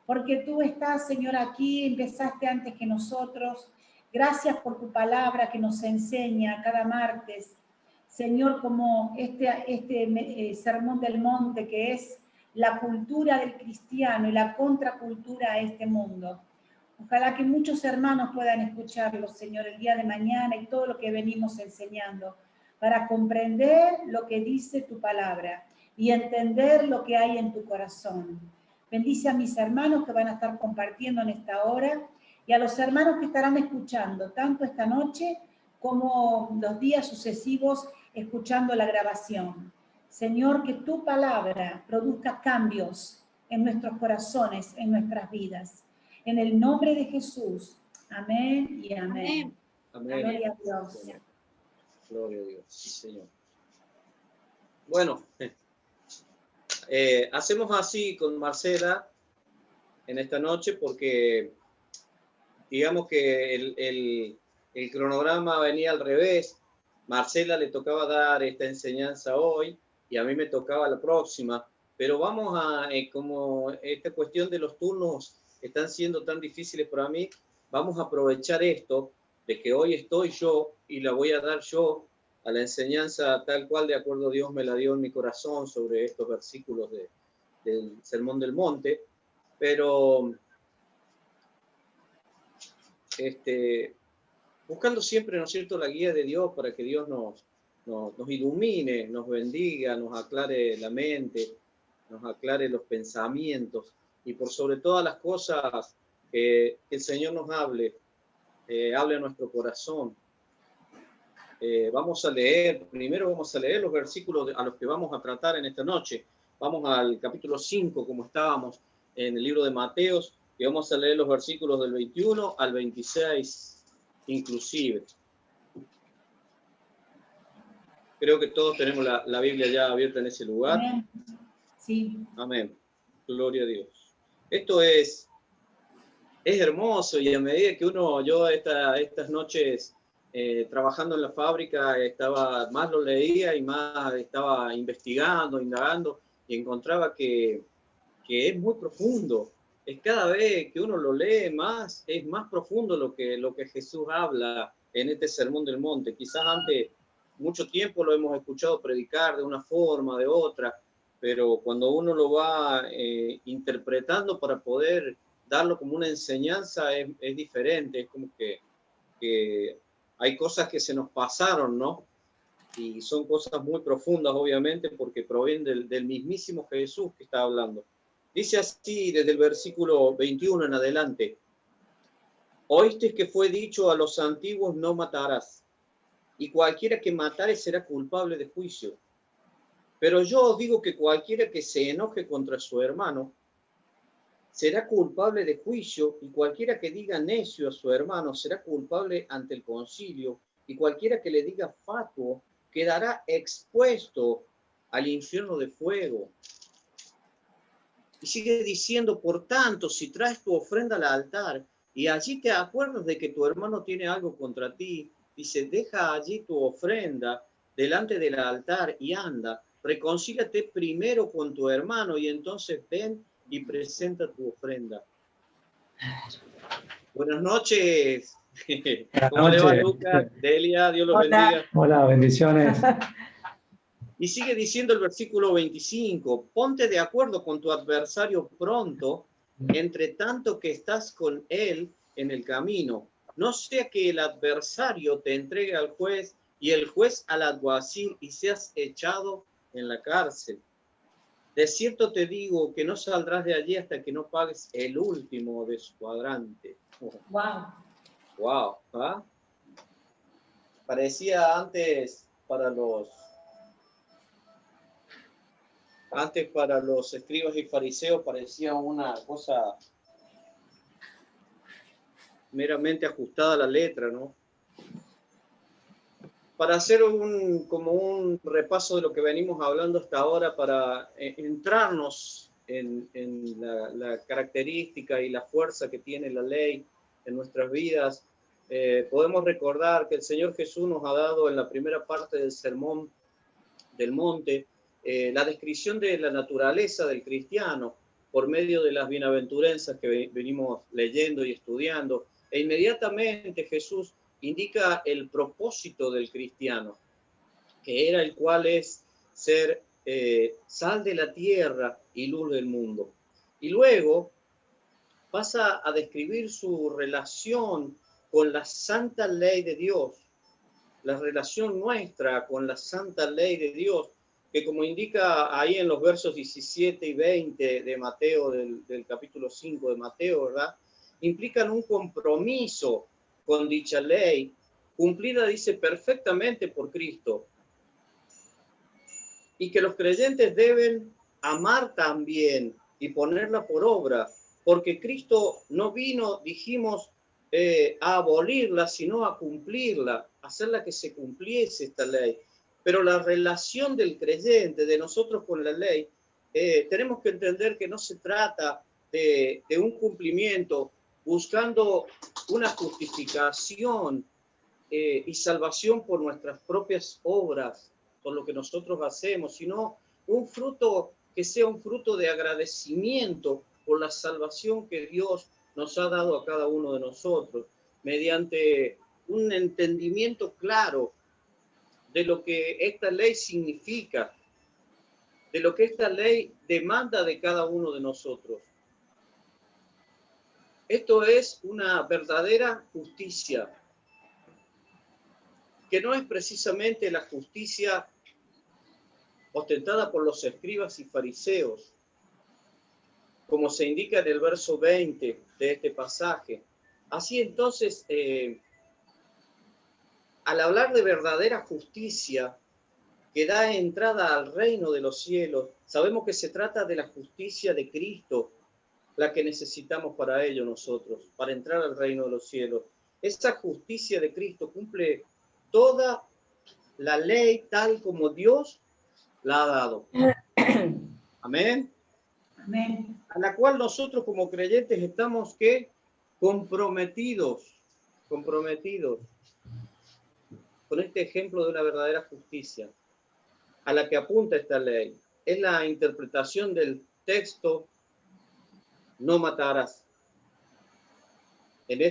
porque tú estás, Señor, aquí, empezaste antes que nosotros. Gracias por tu palabra que nos enseña cada martes, Señor, como este sermón del monte, que es la cultura del cristiano y la contracultura a este mundo. Ojalá que muchos hermanos puedan escucharlo, Señor, el día de mañana y todo lo que venimos enseñando, para comprender lo que dice tu palabra y entender lo que hay en tu corazón. Bendice a mis hermanos que van a estar compartiendo en esta hora y a los hermanos que estarán escuchando, tanto esta noche como los días sucesivos, escuchando la grabación. Señor, que tu palabra produzca cambios en nuestros corazones, en nuestras vidas. En el nombre de Jesús. Amén y amén. Amén. Gloria a Dios. Gloria a Dios, sí, Señor. Bueno, hacemos así con Marcela en esta noche porque digamos que el cronograma venía al revés. Marcela le tocaba dar esta enseñanza hoy y a mí me tocaba la próxima, pero vamos a, como esta cuestión de los turnos están siendo tan difíciles para mí, vamos a aprovechar esto de que hoy estoy yo y la voy a dar yo a la enseñanza tal cual de acuerdo a Dios me la dio en mi corazón sobre estos versículos del Sermón del Monte, pero buscando siempre, ¿no es cierto?, la guía de Dios para que Dios nos ilumine, nos bendiga, nos aclare la mente, nos aclare los pensamientos y por sobre todas las cosas que el Señor nos hable a nuestro corazón. Primero vamos a leer los versículos a los que vamos a tratar en esta noche. Vamos al capítulo 5, como estábamos en el libro de Mateos, y vamos a leer los versículos del 21 al 26, inclusive. Creo que todos tenemos la Biblia ya abierta en ese lugar. Amén. Sí. Amén. Gloria a Dios. Esto es hermoso y a medida que yo estas noches trabajando en la fábrica, más lo leía y más estaba investigando, indagando y encontraba que es muy profundo. Es cada vez que uno lo lee más, es más profundo lo que Jesús habla en este Sermón del Monte. Quizás antes, mucho tiempo lo hemos escuchado predicar de una forma, de otra, pero cuando uno lo va interpretando para poder darlo como una enseñanza es diferente, es como que hay cosas que se nos pasaron, ¿no? Y son cosas muy profundas, obviamente, porque provienen del mismísimo Jesús que está hablando. Dice así desde el versículo 21 en adelante: Oísteis que fue dicho a los antiguos, no matarás, y cualquiera que matare será culpable de juicio. Pero yo os digo que cualquiera que se enoje contra su hermano será culpable de juicio, y cualquiera que diga necio a su hermano será culpable ante el concilio, y cualquiera que le diga fatuo quedará expuesto al infierno de fuego. Y sigue diciendo, por tanto, si traes tu ofrenda al altar y allí te acuerdas de que tu hermano tiene algo contra ti, dice, deja allí tu ofrenda delante del altar y anda, reconcíliate primero con tu hermano y entonces ven y presenta tu ofrenda. Buenas noches. ¿Cómo le va, Lucas? Delia, Dios los bendiga. Hola, bendiciones. Y sigue diciendo el versículo 25, ponte de acuerdo con tu adversario pronto, entre tanto que estás con él en el camino. No sea que el adversario te entregue al juez y el juez al alguacil y seas echado en la cárcel. De cierto te digo que no saldrás de allí hasta que no pagues el último de su cuadrante. Wow. Wow. ¿Ah? Parecía antes para los escribas y fariseos parecía una cosa meramente ajustada a la letra, ¿no? Para hacer como un repaso de lo que venimos hablando hasta ahora, para entrarnos en la característica y la fuerza que tiene la ley en nuestras vidas, podemos recordar que el Señor Jesús nos ha dado en la primera parte del Sermón del Monte la descripción de la naturaleza del cristiano, por medio de las bienaventuranzas que venimos leyendo y estudiando, e inmediatamente Jesús indica el propósito del cristiano, que era el cual es ser sal de la tierra y luz del mundo. Y luego pasa a describir su relación con la santa ley de Dios, la relación nuestra con la santa ley de Dios, que como indica ahí en los versos 17 y 20 de Mateo, del capítulo 5 de Mateo, ¿verdad? Implican un compromiso con dicha ley, cumplida, dice, perfectamente por Cristo, y que los creyentes deben amar también y ponerla por obra, porque Cristo no vino, dijimos, a abolirla, sino a cumplirla, hacerla que se cumpliese esta ley. Pero la relación del creyente, de nosotros con la ley, tenemos que entender que no se trata de un cumplimiento buscando una justificación y salvación por nuestras propias obras, por lo que nosotros hacemos, sino un fruto que sea un fruto de agradecimiento por la salvación que Dios nos ha dado a cada uno de nosotros, mediante un entendimiento claro de lo que esta ley significa, de lo que esta ley demanda de cada uno de nosotros. Esto es una verdadera justicia, que no es precisamente la justicia ostentada por los escribas y fariseos, como se indica en el verso 20 de este pasaje. Así entonces, al hablar de verdadera justicia que da entrada al reino de los cielos, sabemos que se trata de la justicia de Cristo, la que necesitamos para ello nosotros, para entrar al reino de los cielos. Esa justicia de Cristo cumple toda la ley tal como Dios la ha dado. Amén. Amén. A la cual nosotros como creyentes estamos ¿qué? Comprometidos con este ejemplo de una verdadera justicia a la que apunta esta ley. Es la interpretación del texto no matarás. En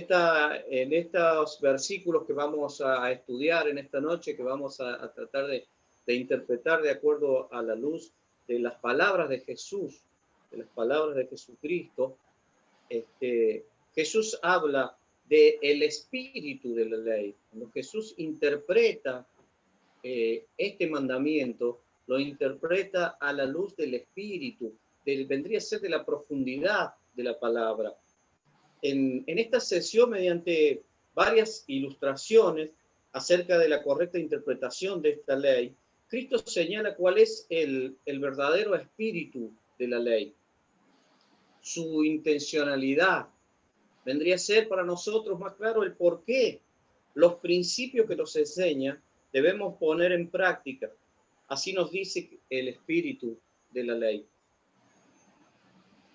estos versículos que vamos a estudiar en esta noche, que vamos a tratar de interpretar de acuerdo a la luz de las palabras de Jesús, de las palabras de Jesucristo, Jesús habla del espíritu de la ley. Cuando Jesús interpreta este mandamiento, lo interpreta a la luz del espíritu, vendría a ser de la profundidad de la palabra. En esta sesión, mediante varias ilustraciones acerca de la correcta interpretación de esta ley, Cristo señala cuál es el verdadero espíritu de la ley, su intencionalidad. Vendría a ser para nosotros más claro el por qué los principios que nos enseña debemos poner en práctica. Así nos dice el espíritu de la ley.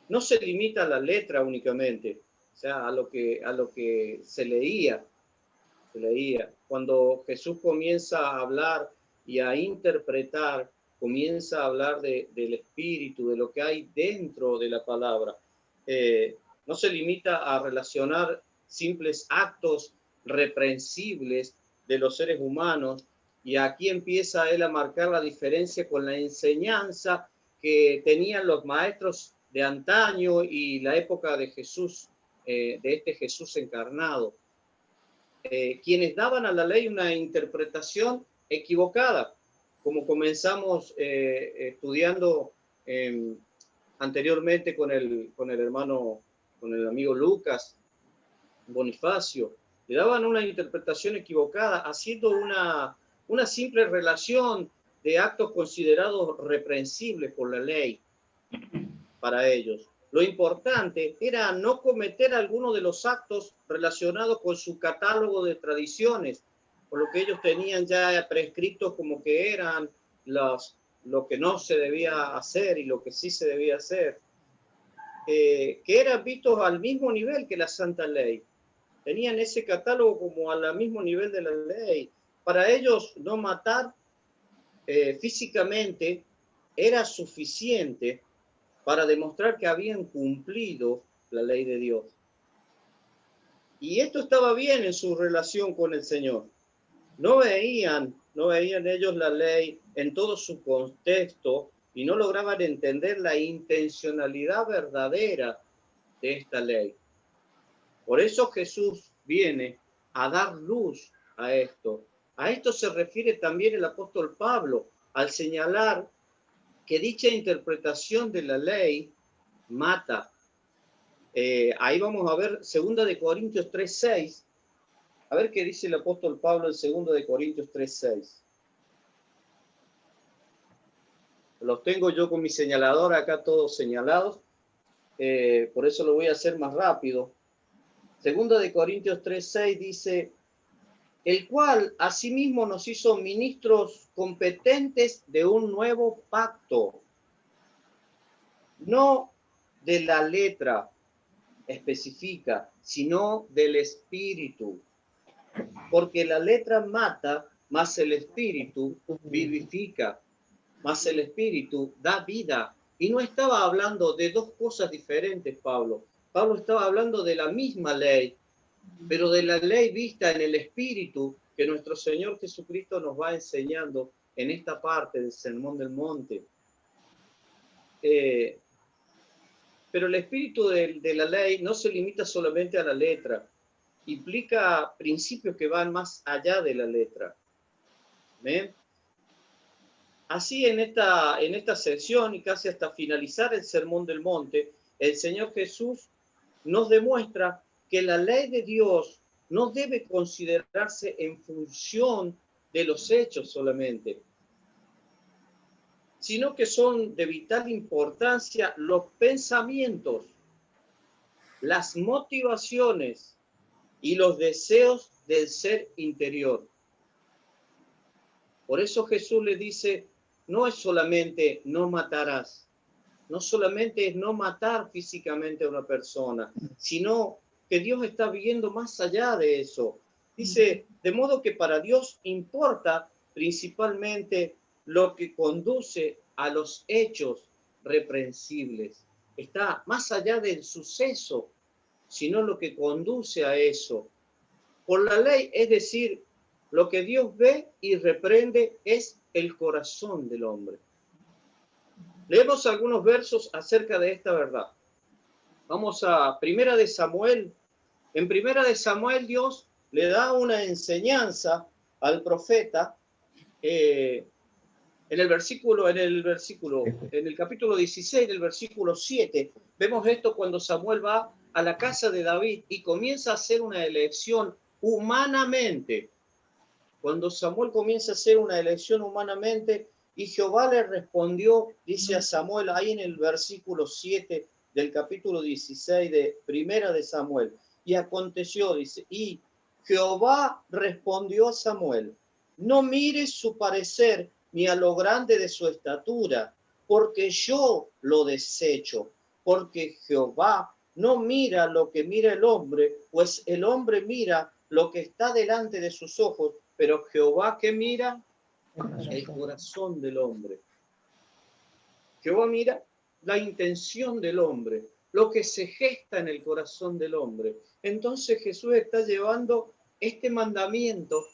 No se limita a la letra únicamente, o sea, a lo que se leía. Cuando Jesús comienza a hablar y a interpretar, comienza a hablar del espíritu, de lo que hay dentro de la palabra. No se limita a relacionar simples actos reprensibles de los seres humanos, y aquí empieza él a marcar la diferencia con la enseñanza que tenían los maestros de antaño y la época de Jesús, de este Jesús encarnado, quienes daban a la ley una interpretación equivocada, como comenzamos estudiando anteriormente con el amigo Lucas Bonifacio. Le daban una interpretación equivocada, haciendo una simple relación de actos considerados reprensibles por la ley para ellos. Lo importante era no cometer alguno de los actos relacionados con su catálogo de tradiciones, por lo que ellos tenían ya prescritos como que eran lo que no se debía hacer y lo que sí se debía hacer, que eran vistos al mismo nivel que la Santa Ley. Tenían ese catálogo como al mismo nivel de la ley. Para ellos no matar físicamente era suficiente para demostrar que habían cumplido la ley de Dios. Y esto estaba bien en su relación con el Señor. No veían ellos la ley en todo su contexto y no lograban entender la intencionalidad verdadera de esta ley. Por eso Jesús viene a dar luz a esto. A esto se refiere también el apóstol Pablo al señalar que dicha interpretación de la ley mata. Ahí vamos a ver 2 Corintios 3:6. A ver qué dice el apóstol Pablo en 2 Corintios 3:6. Los tengo yo con mi señalador acá todos señalados. Por eso lo voy a hacer más rápido. 2 Corintios 3:6 dice: el cual asimismo nos hizo ministros competentes de un nuevo pacto, no de la letra específica, sino del espíritu. Porque la letra mata, mas el espíritu vivifica, mas el espíritu da vida. Y no estaba hablando de dos cosas diferentes, Pablo. Pablo estaba hablando de la misma ley, pero de la ley vista en el espíritu que nuestro Señor Jesucristo nos va enseñando en esta parte del Sermón del Monte. Pero el espíritu de la ley no se limita solamente a la letra, implica principios que van más allá de la letra. ¿Ven? Así en esta sección y casi hasta finalizar el Sermón del Monte, el Señor Jesús nos demuestra que la ley de Dios no debe considerarse en función de los hechos solamente, sino que son de vital importancia los pensamientos, las motivaciones y los deseos del ser interior. Por eso Jesús le dice, no es solamente no matarás, no solamente es no matar físicamente a una persona, sino que Dios está viendo más allá de eso. Dice, de modo que para Dios importa principalmente lo que conduce a los hechos reprensibles. Está más allá del suceso, sino lo que conduce a eso. Por la ley, es decir, lo que Dios ve y reprende es el corazón del hombre. Leemos algunos versos acerca de esta verdad. Vamos a Primera de Samuel. En Primera de Samuel Dios le da una enseñanza al profeta en el capítulo 16 del versículo 7. Vemos esto cuando Samuel va a la casa de David y comienza a hacer una elección humanamente. Cuando Samuel comienza a hacer una elección humanamente, y Jehová le respondió, dice a Samuel, ahí en el versículo 7 del capítulo 16 de Primera de Samuel. Y aconteció, dice, y Jehová respondió a Samuel, no mires su parecer ni a lo grande de su estatura, porque yo lo desecho, porque Jehová no mira lo que mira el hombre, pues el hombre mira lo que está delante de sus ojos, pero Jehová, ¿qué mira? El corazón del hombre. Jehová mira la intención del hombre, lo que se gesta en el corazón del hombre. Entonces Jesús está llevando este mandamiento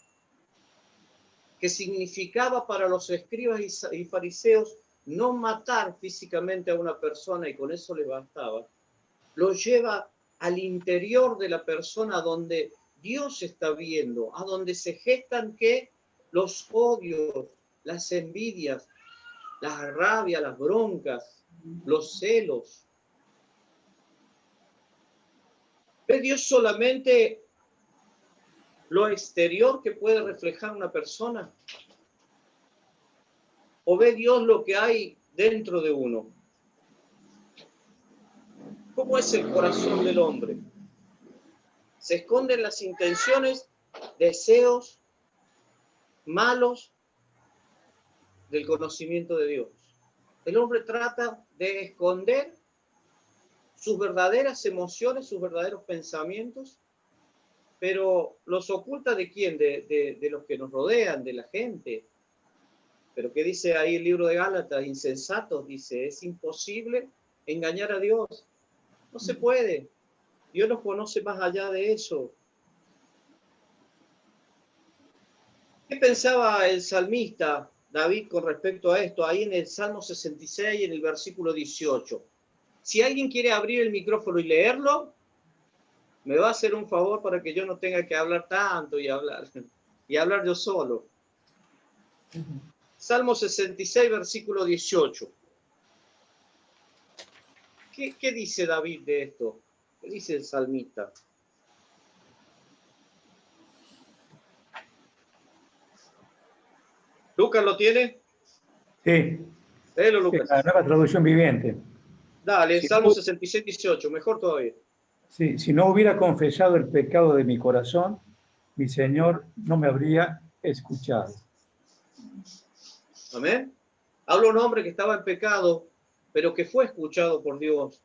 que significaba para los escribas y fariseos no matar físicamente a una persona y con eso le bastaba, lo lleva al interior de la persona donde Dios está viendo, a donde se gestan ¿qué? Los odios, las envidias, la rabia, las broncas, los celos. ¿Ve Dios solamente lo exterior que puede reflejar una persona? ¿O ve Dios lo que hay dentro de uno? ¿Cómo es el corazón del hombre? Se esconden las intenciones, deseos malos del conocimiento de Dios. El hombre trata de esconder sus verdaderas emociones, sus verdaderos pensamientos, pero los oculta ¿de quién? De los que nos rodean, de la gente. Pero ¿qué dice ahí el libro de Gálatas? Insensatos, dice, es imposible engañar a Dios. No se puede. Dios nos conoce más allá de eso. ¿Qué pensaba el salmista David con respecto a esto? Ahí en el Salmo 66, en el versículo 18. Si alguien quiere abrir el micrófono y leerlo, me va a hacer un favor para que yo no tenga que hablar tanto y hablar yo solo. Salmo 66, versículo 18. ¿Qué dice David de esto? ¿Qué dice el salmista? ¿Lucas lo tiene? Sí. Léelo, Lucas. La nueva traducción viviente. Dale, Si Salmo no, 66, 18. Mejor todavía. sí, si no hubiera confesado el pecado de mi corazón, mi Señor no me habría escuchado. Amén. Habla un hombre que estaba en pecado, pero que fue escuchado por Dios.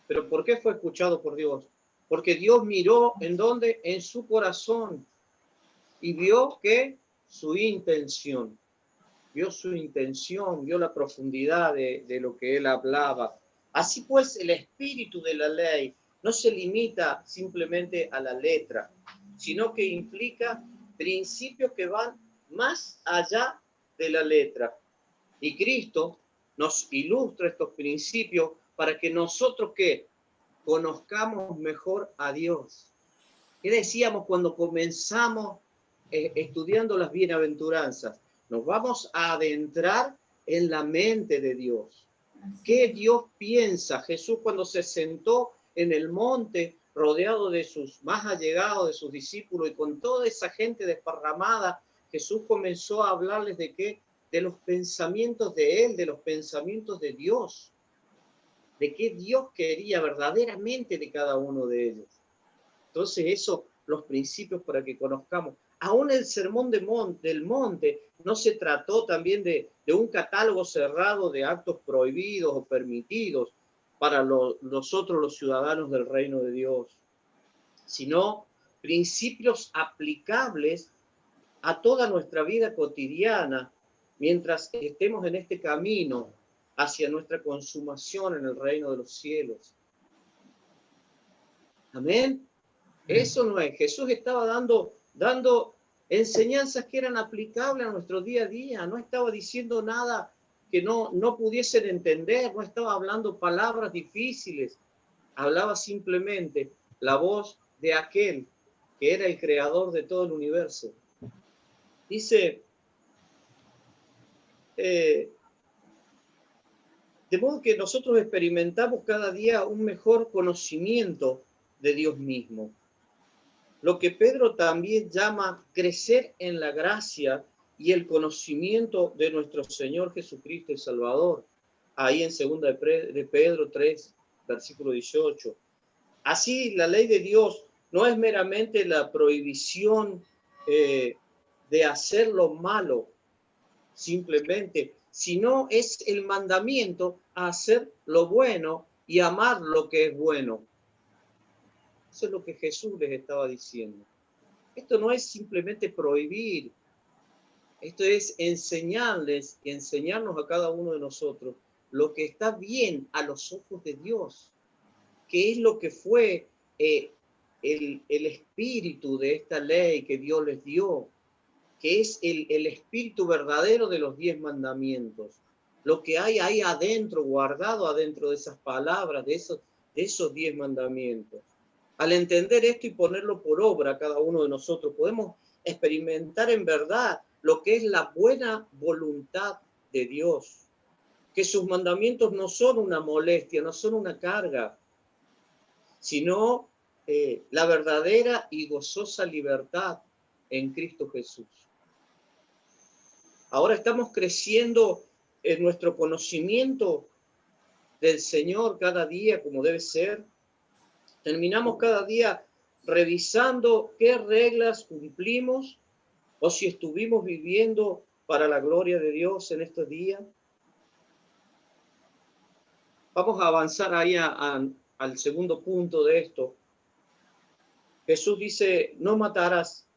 ¿Pero por qué fue escuchado por Dios? Porque Dios miró en dónde, en su corazón, y vio que su intención, vio la profundidad de lo que él hablaba. Así pues, el espíritu de la ley no se limita simplemente a la letra, sino que implica principios que van más allá de la letra. Y Cristo nos ilustra estos principios para que nosotros que conozcamos mejor a Dios. ¿Qué decíamos cuando comenzamos estudiando las bienaventuranzas? Nos vamos a adentrar en la mente de Dios. ¿Qué Dios piensa? Jesús cuando se sentó en el monte, rodeado de sus más allegados, de sus discípulos, y con toda esa gente desparramada, Jesús comenzó a hablarles de qué, de los pensamientos de Él, de los pensamientos de Dios, de qué Dios quería verdaderamente de cada uno de ellos. Entonces eso, los principios para que conozcamos. Aún el sermón del monte no se trató también de un catálogo cerrado de actos prohibidos o permitidos para nosotros los ciudadanos del reino de Dios, sino principios aplicables a toda nuestra vida cotidiana mientras estemos en este camino hacia nuestra consumación en el reino de los cielos. Amén. Eso no es. Jesús estaba dando enseñanzas que eran aplicables a nuestro día a día. No estaba diciendo nada que no pudiesen entender. No estaba hablando palabras difíciles. Hablaba simplemente la voz de aquel que era el creador de todo el universo. Dice, de modo que nosotros experimentamos cada día un mejor conocimiento de Dios mismo. Lo que Pedro también llama crecer en la gracia y el conocimiento de nuestro Señor Jesucristo el Salvador. Ahí en 2 de Pedro 3, versículo 18. Así, la ley de Dios no es meramente la prohibición de hacer lo malo, simplemente, sino es el mandamiento a hacer lo bueno y amar lo que es bueno. Eso es lo que Jesús les estaba diciendo. Esto no es simplemente prohibir, esto es enseñarles y enseñarnos a cada uno de nosotros lo que está bien a los ojos de Dios, que es lo que fue el espíritu de esta ley que Dios les dio, que es el espíritu verdadero de los 10 mandamientos, lo que hay ahí adentro, guardado adentro de esas palabras, de esos 10 mandamientos. Al entender esto y ponerlo por obra cada uno de nosotros, podemos experimentar en verdad lo que es la buena voluntad de Dios, que sus mandamientos no son una molestia, no son una carga, sino la verdadera y gozosa libertad en Cristo Jesús. Ahora estamos creciendo en nuestro conocimiento del Señor cada día como debe ser. Terminamos cada día revisando qué reglas cumplimos o si estuvimos viviendo para la gloria de Dios en estos días. Vamos a avanzar ahí al segundo punto de esto. Jesús dice, no matarás.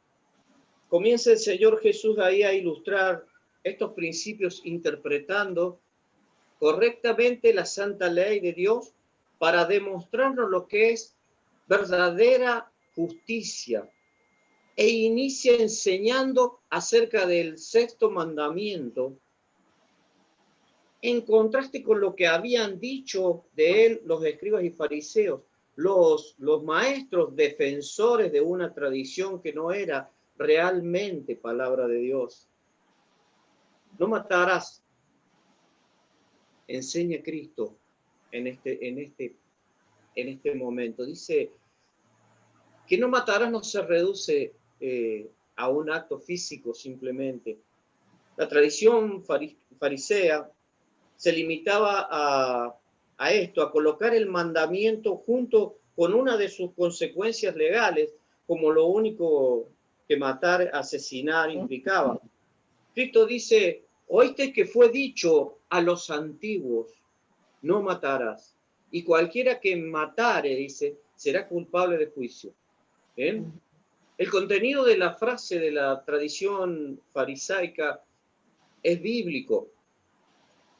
Comienza el Señor Jesús ahí a ilustrar estos principios interpretando correctamente la santa ley de Dios para demostrarnos lo que es verdadera justicia, e inicia enseñando acerca del sexto mandamiento, en contraste con lo que habían dicho de él los escribas y fariseos, los maestros defensores de una tradición que no era realmente palabra de Dios. No matarás, enseña Cristo en este momento. Dice que no matarás no se reduce a un acto físico simplemente. La tradición farisea se limitaba a esto, a colocar el mandamiento junto con una de sus consecuencias legales, como lo único que matar, asesinar implicaba. Cristo dice, oíste que fue dicho a los antiguos, no matarás. Y cualquiera que matare, dice, será culpable de juicio. ¿Bien? El contenido de la frase de la tradición farisaica es bíblico.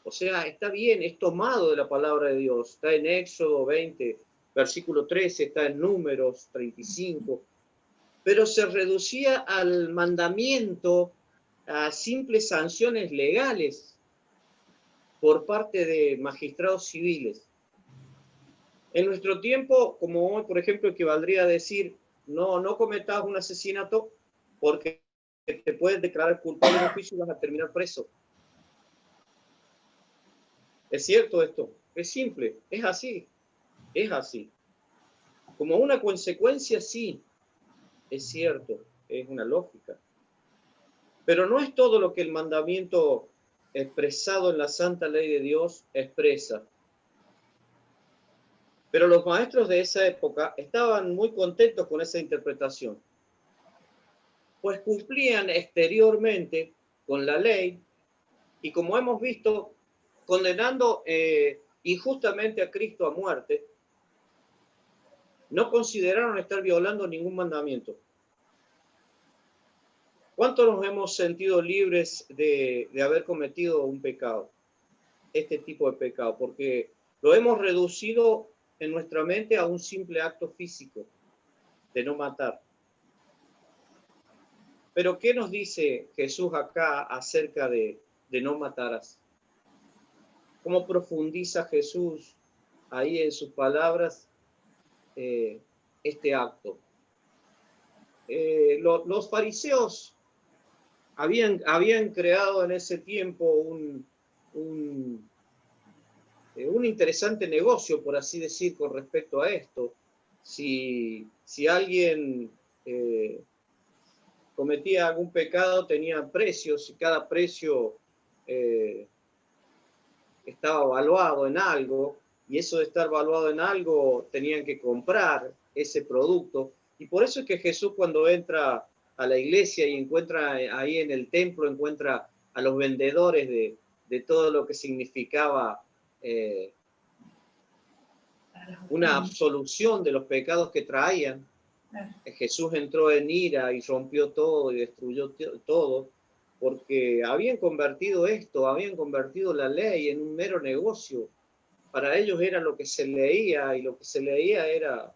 O sea, está bien, es tomado de la palabra de Dios. Está en Éxodo 20, versículo 13, está en Números 35. Pero se reducía al mandamiento a simples sanciones legales por parte de magistrados civiles. En nuestro tiempo, como hoy, por ejemplo, equivaldría a decir, no cometas un asesinato porque te puedes declarar culpable de juicio y vas a terminar preso. ¿Es cierto esto? Es simple, es así, es así. Como una consecuencia, sí, es cierto, es una lógica. Pero no es todo lo que el mandamiento expresado en la santa ley de Dios expresa. Pero los maestros de esa época estaban muy contentos con esa interpretación, pues cumplían exteriormente con la ley y, como hemos visto, condenando injustamente a Cristo a muerte, no consideraron estar violando ningún mandamiento. ¿Cuántos nos hemos sentido libres de haber cometido un pecado? Este tipo de pecado, porque lo hemos reducido en nuestra mente a un simple acto físico de no matar. Pero ¿qué nos dice Jesús acá acerca de no matarás? ¿Cómo profundiza Jesús ahí en sus palabras este acto? Los fariseos habían creado en ese tiempo un interesante negocio, por así decir, con respecto a esto. Si alguien cometía algún pecado, tenía precios, y cada precio estaba valuado en algo, y eso de estar valuado en algo, tenían que comprar ese producto. Y por eso es que Jesús, cuando entra a la iglesia y encuentra ahí en el templo, encuentra a los vendedores de todo lo que significaba una absolución de los pecados que traían. Jesús entró en ira y rompió todo y destruyó todo, porque habían convertido la ley en un mero negocio. Para ellos era lo que se leía, y lo que se leía era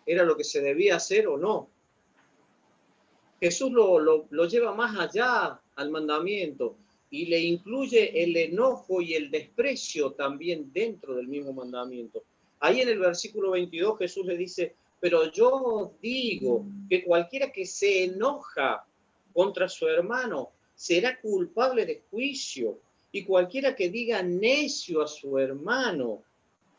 lo que se debía hacer o no. Jesús lo lleva más allá al mandamiento y le incluye el enojo y el desprecio también dentro del mismo mandamiento. Ahí en el versículo 22 Jesús le dice, pero yo os digo que cualquiera que se enoja contra su hermano será culpable de juicio, y cualquiera que diga necio a su hermano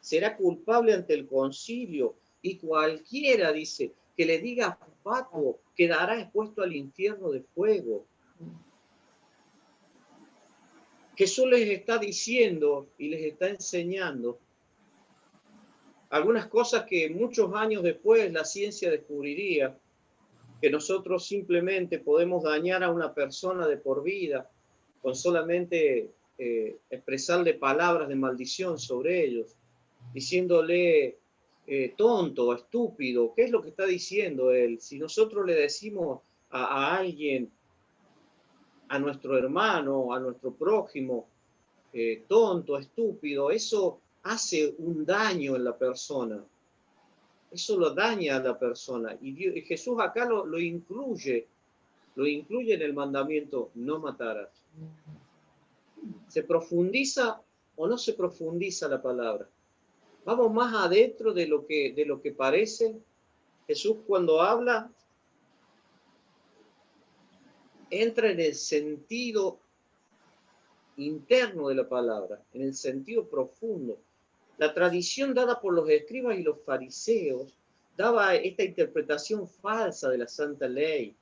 será culpable ante el concilio, y cualquiera, dice, que le diga fatuo quedará expuesto al infierno de fuego. Jesús les está diciendo y les está enseñando algunas cosas que muchos años después la ciencia descubriría, que nosotros simplemente podemos dañar a una persona de por vida con solamente expresarle palabras de maldición sobre ellos, diciéndole tonto, estúpido. ¿Qué es lo que está diciendo él? Si nosotros le decimos a alguien, a nuestro hermano, a nuestro prójimo, tonto, estúpido, eso hace un daño en la persona. Eso lo daña a la persona. Y Jesús acá lo incluye en el mandamiento, no matarás. ¿Se profundiza o no se profundiza la palabra? Vamos más adentro de lo que parece. Jesús cuando habla entra en el sentido interno de la palabra, en el sentido profundo. La tradición dada por los escribas y los fariseos daba esta interpretación falsa de la Santa Ley.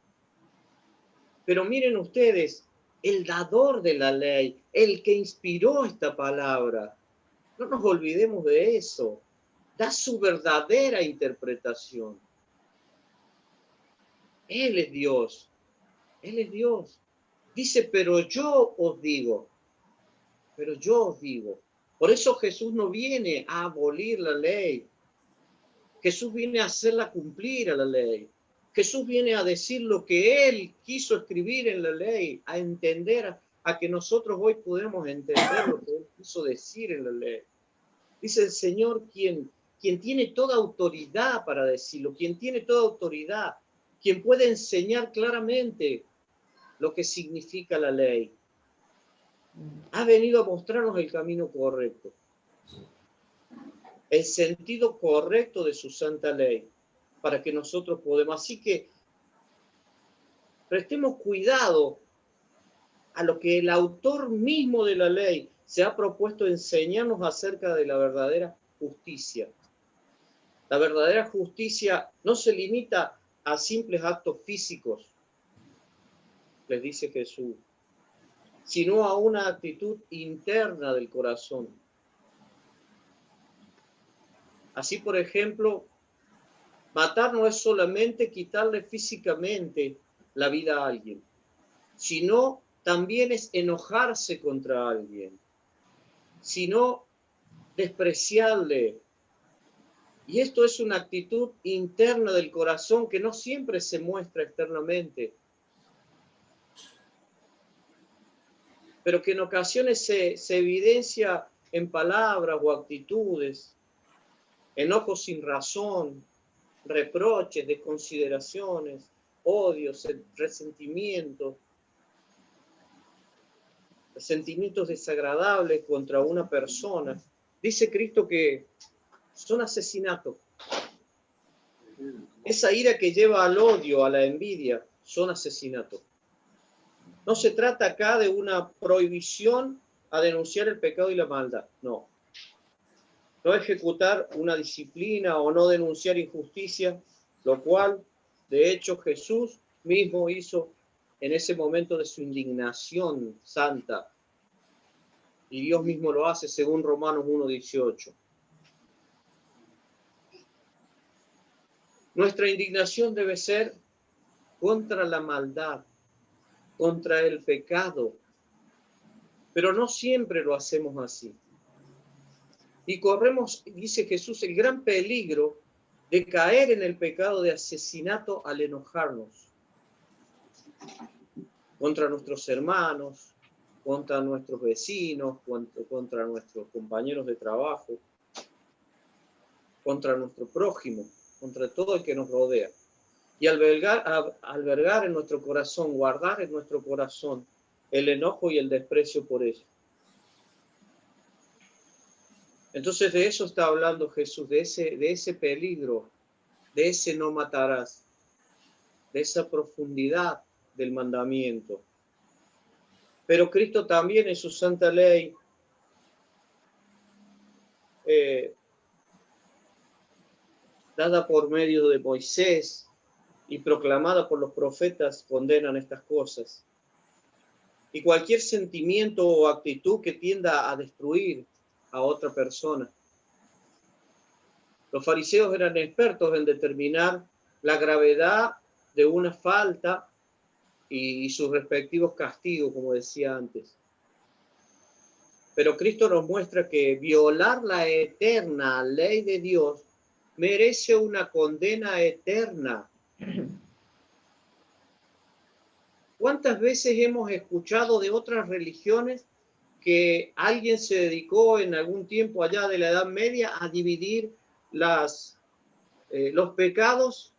Pero miren ustedes, el dador de la ley, el que inspiró esta palabra, no nos olvidemos de eso, da su verdadera interpretación. Él es Dios, Él es Dios. Dice, pero yo os digo. Por eso Jesús no viene a abolir la ley. Jesús viene a hacerla cumplir a la ley. Jesús viene a decir lo que Él quiso escribir en la ley, a entender, a que nosotros hoy podemos entender lo que Él quiso decir en la ley. Dice el Señor, quien tiene toda autoridad para decirlo, quien tiene toda autoridad, quien puede enseñar claramente lo que significa la ley. Ha venido a mostrarnos el camino correcto, el sentido correcto de su santa ley, para que nosotros podamos. Así que prestemos cuidado a lo que el autor mismo de la ley se ha propuesto enseñarnos acerca de la verdadera justicia. La verdadera justicia no se limita a simples actos físicos, les dice Jesús, sino a una actitud interna del corazón. Así, por ejemplo, matar no es solamente quitarle físicamente la vida a alguien, sino también es enojarse contra alguien, sino despreciarle. Y esto es una actitud interna del corazón que no siempre se muestra externamente, pero que en ocasiones se evidencia en palabras o actitudes, enojos sin razón, reproches, desconsideraciones, odios, resentimientos, sentimientos desagradables contra una persona. Dice Cristo que son asesinatos. Esa ira que lleva al odio, a la envidia, son asesinatos. No se trata acá de una prohibición a denunciar el pecado y la maldad, no. No ejecutar una disciplina o no denunciar injusticia, lo cual, de hecho, Jesús mismo hizo en ese momento de su indignación santa. Y Dios mismo lo hace según Romanos 1:18. Nuestra indignación debe ser contra la maldad, contra el pecado, pero no siempre lo hacemos así. Y corremos, dice Jesús, el gran peligro de caer en el pecado de asesinato al enojarnos contra nuestros hermanos, contra nuestros vecinos, contra nuestros compañeros de trabajo, contra nuestro prójimo, contra todo el que nos rodea. Y albergar en nuestro corazón, guardar en nuestro corazón el enojo y el desprecio por ellos. Entonces de eso está hablando Jesús, de ese peligro, de ese no matarás, de esa profundidad del mandamiento. Pero Cristo también en su santa ley dada por medio de Moisés y proclamada por los profetas, condenan estas cosas. Y cualquier sentimiento o actitud que tienda a destruir a otra persona. Los fariseos eran expertos en determinar la gravedad de una falta y sus respectivos castigos, como decía antes. Pero Cristo nos muestra que violar la eterna ley de Dios merece una condena eterna. ¿Cuántas veces hemos escuchado de otras religiones que alguien se dedicó en algún tiempo allá de la Edad Media a dividir los pecados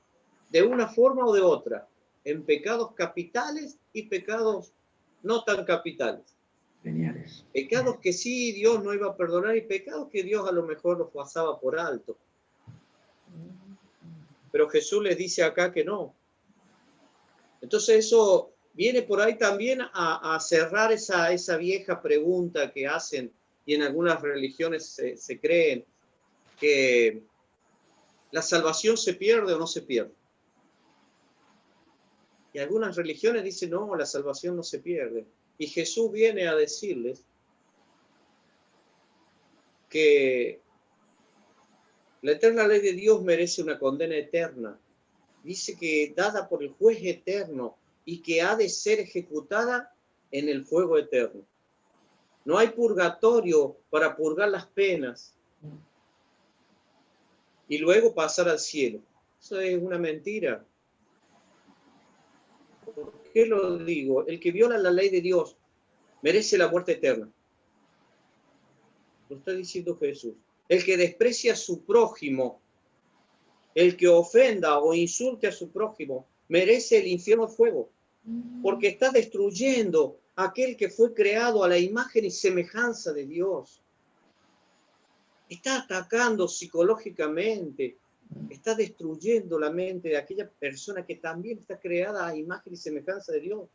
de una forma o de otra, en pecados capitales y pecados no tan capitales. Geniales. Pecados que sí Dios no iba a perdonar y pecados que Dios a lo mejor los pasaba por alto. Pero Jesús les dice acá que no. Entonces eso viene por ahí también a cerrar esa vieja pregunta que hacen, y en algunas religiones se creen, que la salvación se pierde o no se pierde. Y algunas religiones dicen, no, la salvación no se pierde. Y Jesús viene a decirles que la eterna ley de Dios merece una condena eterna. Dice que dada por el juez eterno y que ha de ser ejecutada en el fuego eterno. No hay purgatorio para purgar las penas y luego pasar al cielo. Eso es una mentira. ¿Por qué lo digo? El que viola la ley de Dios merece la muerte eterna. Lo está diciendo Jesús. El que desprecia a su prójimo, el que ofenda o insulte a su prójimo, merece el infierno de fuego, porque está destruyendo a aquel que fue creado a la imagen y semejanza de Dios. Está atacando psicológicamente, está destruyendo la mente de aquella persona que también está creada a imagen y semejanza de Dios.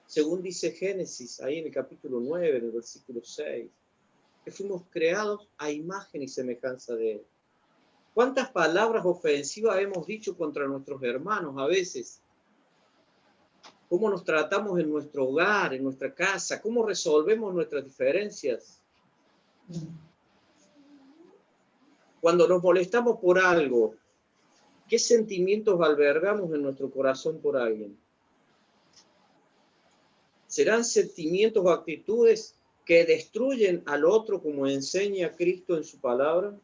Según dice Génesis, ahí en el capítulo 9, en el versículo 6, que fuimos creados a imagen y semejanza de Él. ¿Cuántas palabras ofensivas hemos dicho contra nuestros hermanos a veces? ¿Cómo nos tratamos en nuestro hogar, en nuestra casa? ¿Cómo resolvemos nuestras diferencias? Cuando nos molestamos por algo, ¿qué sentimientos albergamos en nuestro corazón por alguien? ¿Serán sentimientos o actitudes que destruyen al otro como enseña Cristo en su palabra?